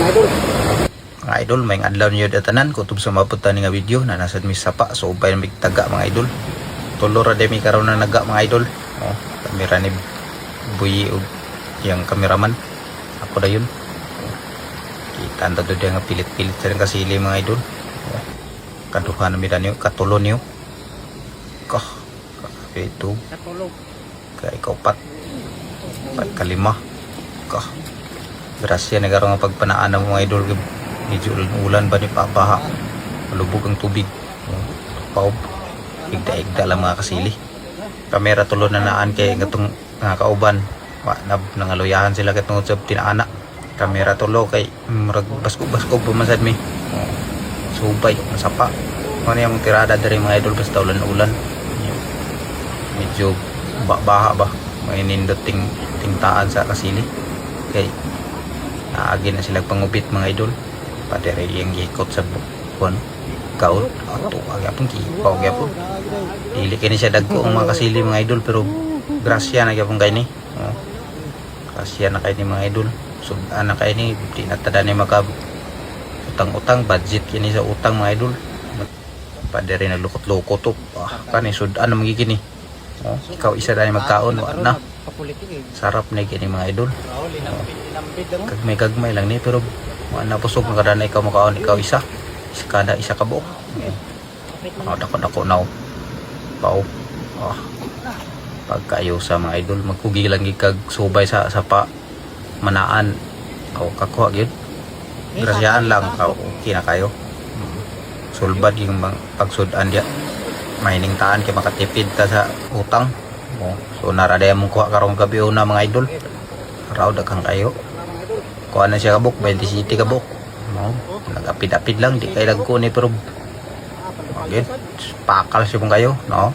Mga idol, may adlaw niyo datanan kutob sa maputan nga video na nasa mi sapa so ubay na taga mga idol. Tulo ra mi karon na naga mga idol. Oh, kamera ni Buyi og yang kameraman. Ako dayon. Kita anda do nga pilit-pilit sa kasili mga idol. Oh, kaduhan mi danyo katulo niyo. Kah. Ito. Katulog. Kay kaupat. Kalima. Kah. Grasya na garo nga pagpanaan ng mga idol. Medyo ulan ba ni papaha, malubog ang tubig, paub, igda-igda lang mga kasili. Kamera tulo na naan kay gatong mga kauban, nangaluyahan sila katong sa tinaana. Kamera tulo kay murag baskog-baskog pumasad mi, subay, masapa. Ano yung tirada dari mga idol basta ulan-ulan, medyo baha ba, may nindot tingtaan sa kasili. Kay naagi na sila pangubit mga idol. Padere yang gikot sa buwan kaon ato agapon kipaw gyapon dili kini siya dagko ang mga kasili mga idol pero grasya na gyapon kay ni grasya na kay ni mga idol so ana kay ni di na tada ni maka utang-utang budget kini sa utang mga idol padere naglukot-lukot to kani sudan na magigini ikaw isa dani magkaon wa na sarap na kini mga idol kagmay lang ni pero na pusog na kada na ikaw makaon ikaw isa kada isa ka buok dako naw pao pagkayo sa mga idol magkugi lang gikag subay sa pa manaan o kakuha gyud grasyaan lang okay na kayo sulbad yung pagsudan dia mahining taan kay makatipid ta sa utang so narada mong kuha karong gabi una mga idol raw daghang kayo kuha na siya kabuk 20 city kabuk nagapid-apid lang di kay dagko ni pero pakal siya pong kayo no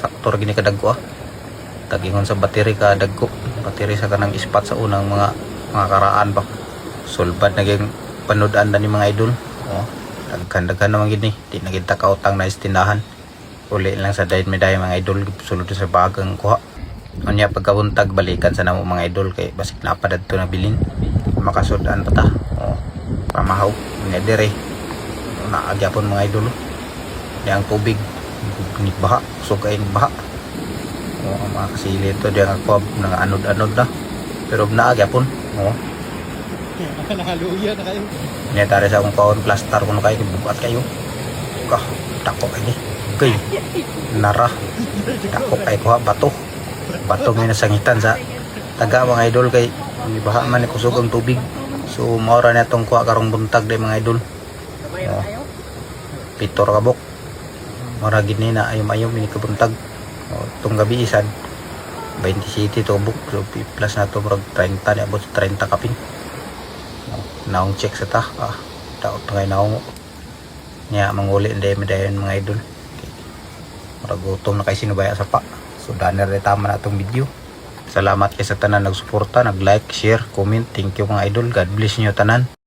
saktor gini kadagko tagingon sa battery ka dagko battery sa kanang ispat sa unang mga karaan ba sulbad naging panudan na ni mga idol daghan naman gini di naging takautang na istindahan uli lang sa dayon meday mga idol sulod sa bagang kuha anya pagkabuntag balikan sa namo mga idol kay basik napadad to na bilin makasudan pa ta pamahaw nga dire naagyapon mga idol yang tubig ni baha sugain baha mga kasili ito diyan ako nang anod-anod na pero naagyapon Nakaluya na kayo niya tari sa akong kaon plaster kuno kayo bukat kayo dako kayo kay nara dako kayo kuha bato may nasangitan sa taga mga idol kay baha man kusog ang tubig so maura na itong kuha karong buntag day mga idol pitor kabok maura gini na ayom-ayom ini kabuntag itong gabi isan 20 city to buk so plus na to marag 30 na abot 30 kapin naong check sa ta taot ngay naong niya manguli hindi medayon mga idol marag gutom na kay sinubaya sa pa so daner na tama na itong video. Salamat kay sa tanan nagsuporta, nag-like, share, comment. Thank you mga idol. God bless niyo tanan.